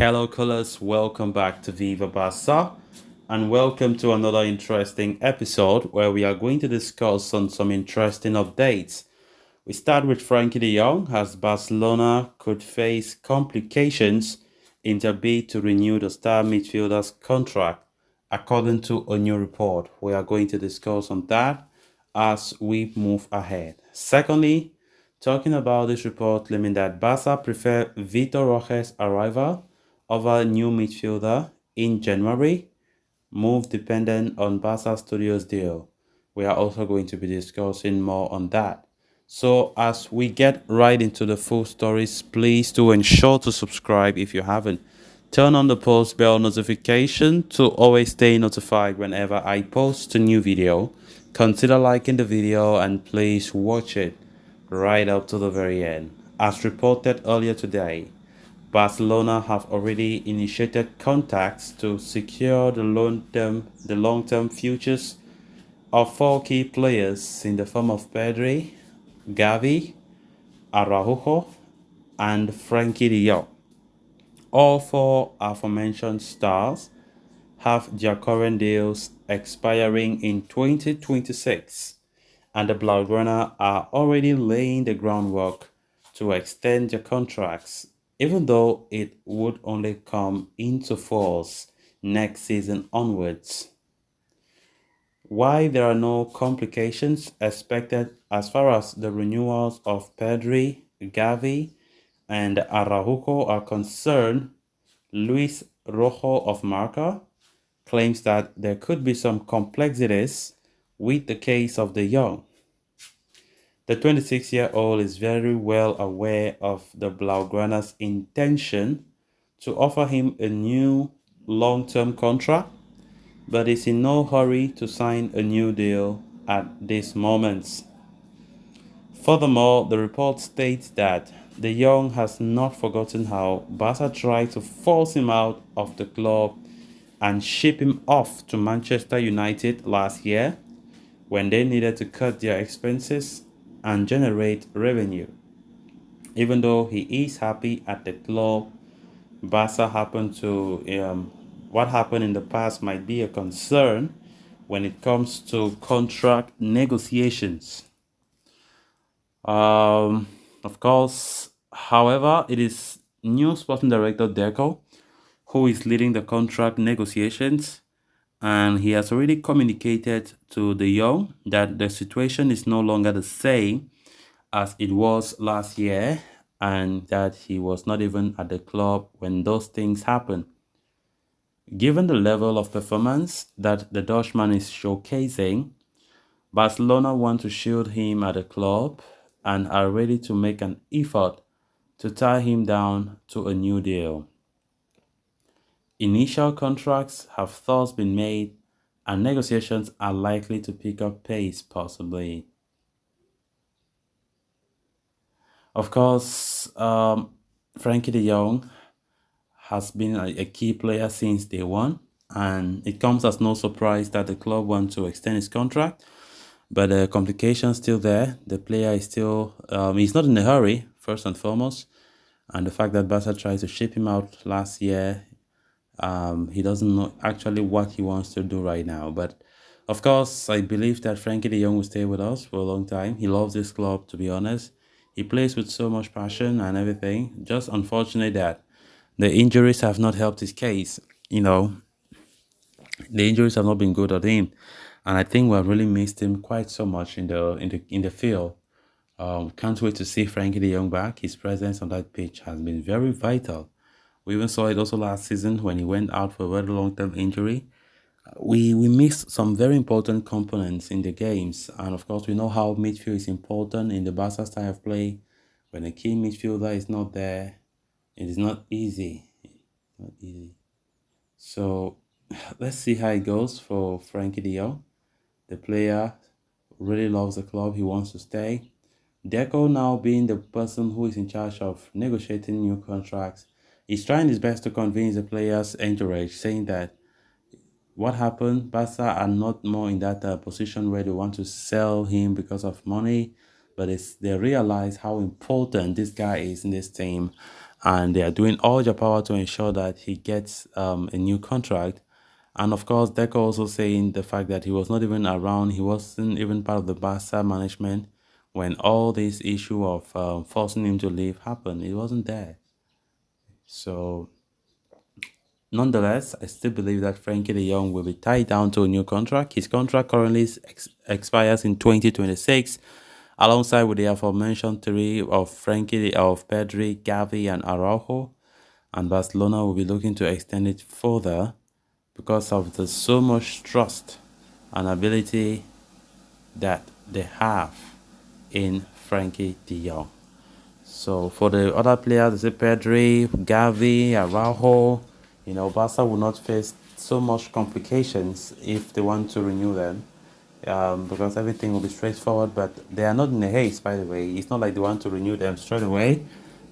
Hello, colors. Welcome back to Viva Barca, and welcome to another interesting episode where we are going to discuss on some interesting updates. We start with Frankie de Jong as Barcelona could face complications in their bid to renew the star midfielder's contract, according to a new report. We are going to discuss on that as we move ahead. Secondly, talking about this report claiming that Barca prefer Vitor Roque's arrival over a new midfielder in January, move dependent on Barca Studios deal. We are also going to be discussing more on that. So as we get right into the full stories, please do ensure to subscribe if you haven't. Turn on the post bell notification to always stay notified whenever I post a new video. Consider liking the video and please watch it right up to the very end. As reported earlier today, Barcelona have already initiated contacts to secure the long-term futures of four key players in the form of Pedri, Gavi, Araujo, and Frankie de Jong. All four aforementioned stars have their current deals expiring in 2026, and the Blaugrana are already laying the groundwork to extend their contracts, even though it would only come into force next season onwards. Why there are no complications expected as far as the renewals of Pedri, Gavi, and Araujo are concerned, Luis Rojo of Marca claims that there could be some complexities with the case of the young. The 26-year-old is very well aware of the Blaugrana's intention to offer him a new long-term contract, but is in no hurry to sign a new deal at this moment. Furthermore, the report states that De Jong has not forgotten how Barca tried to force him out of the club and ship him off to Manchester United last year when they needed to cut their expenses and generate revenue. Even though he is happy at the club, Barca what happened in the past might be a concern when it comes to contract negotiations. Of course, however, it is new sporting director Deco who is leading the contract negotiations, and he has already communicated to De Jong that the situation is no longer the same as it was last year, and that he was not even at the club when those things happened. Given the level of performance that the Dutchman is showcasing, Barcelona want to shield him at the club and are ready to make an effort to tie him down to a new deal. Initial contracts have thus been made and negotiations are likely to pick up pace possibly. Of course, Frankie de Jong has been a key player since day one, and it comes as no surprise that the club wants to extend his contract, but the complications still there. The player is still, he's not in a hurry, first and foremost, and the fact that Barca tried to ship him out last year, he doesn't know actually what he wants to do right now. But of course, I believe that Frankie de Jong will stay with us for a long time. He loves this club, to be honest. He plays with so much passion and everything. Just unfortunate that the injuries have not helped his case. The injuries have not been good at him, and I think we have really missed him quite so much in the field. Can't wait to see Frankie de Jong back. His presence on that pitch has been very vital. We even saw it also last season when he went out for a very long-term injury. We missed some very important components in the games, and of course we know how midfield is important in the Barca style of play. When a key midfielder is not there, it is not easy. Not easy. So let's see how it goes for Frankie de Jong. The player really loves the club. He wants to stay. Deco, now being the person who is in charge of negotiating new contracts, is trying his best to convince the players' entourage, saying that what happened, Barca are not more in that position where they want to sell him because of money, but they realize how important this guy is in this team, and they are doing all their power to ensure that he gets a new contract. And of course, Deco also saying the fact that he was not even around, he wasn't even part of the Barca management when all this issue of forcing him to leave happened. He wasn't there. So, nonetheless, I still believe that Frankie de Jong will be tied down to a new contract. His contract currently expires in 2026, alongside with the aforementioned three of of Pedri, Gavi, and Araujo. And Barcelona will be looking to extend it further because of the so much trust and ability that they have in Frankie de Jong. So for the other players, say Pedri, Gavi, Araujo, Barca will not face so much complications if they want to renew them, because everything will be straightforward. But they are not in a haste, by the way. It's not like they want to renew them straight away,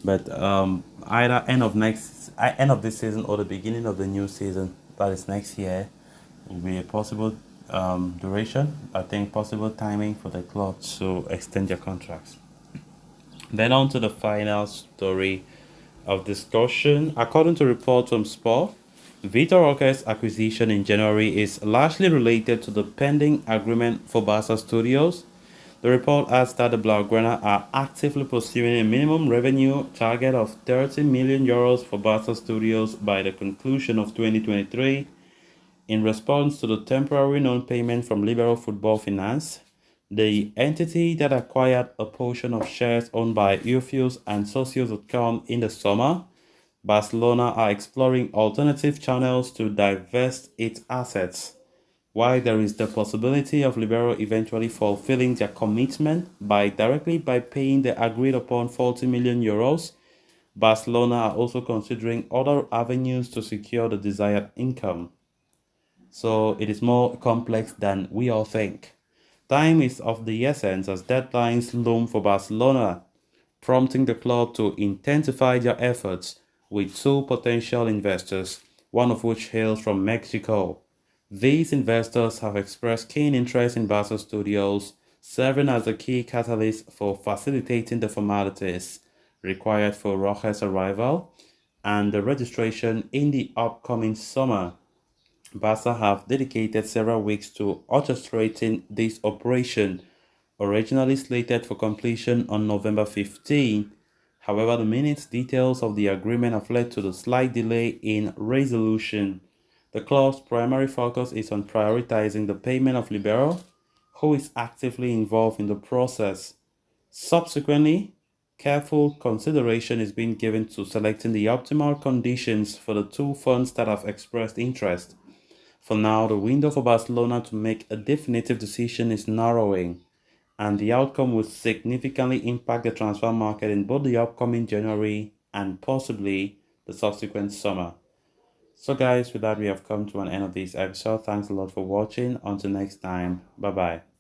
but either end of this season or the beginning of the new season, that is next year, will be a possible duration. I think possible timing for the club to extend their contracts. Then on to the final story of discussion. According to reports from Sport, Vitor Roque's acquisition in January is largely related to the pending agreement for Barca Studios. The report adds that the Blaugrana are actively pursuing a minimum revenue target of 30 million euros for Barca Studios by the conclusion of 2023 in response to the temporary non-payment from Liberal Football Finance, the entity that acquired a portion of shares owned by Eufuse and Socios.com in the summer. Barcelona are exploring alternative channels to divest its assets. While there is the possibility of Libero eventually fulfilling their commitment directly by paying the agreed upon 40 million euros, Barcelona are also considering other avenues to secure the desired income. So it is more complex than we all think. Time is of the essence as deadlines loom for Barcelona, prompting the club to intensify their efforts with two potential investors, one of which hails from Mexico. These investors have expressed keen interest in Barca Studios, serving as a key catalyst for facilitating the formalities required for Roja's arrival and the registration in the upcoming summer. Barca have dedicated several weeks to orchestrating this operation, originally slated for completion on November 15. However, the minute details of the agreement have led to the slight delay in resolution. The club's primary focus is on prioritizing the payment of Libero, who is actively involved in the process. Subsequently, careful consideration is being given to selecting the optimal conditions for the two funds that have expressed interest. For now, the window for Barcelona to make a definitive decision is narrowing, and the outcome will significantly impact the transfer market in both the upcoming January and possibly the subsequent summer. So guys, with that we have come to an end of this episode. Thanks a lot for watching. Until next time, bye bye.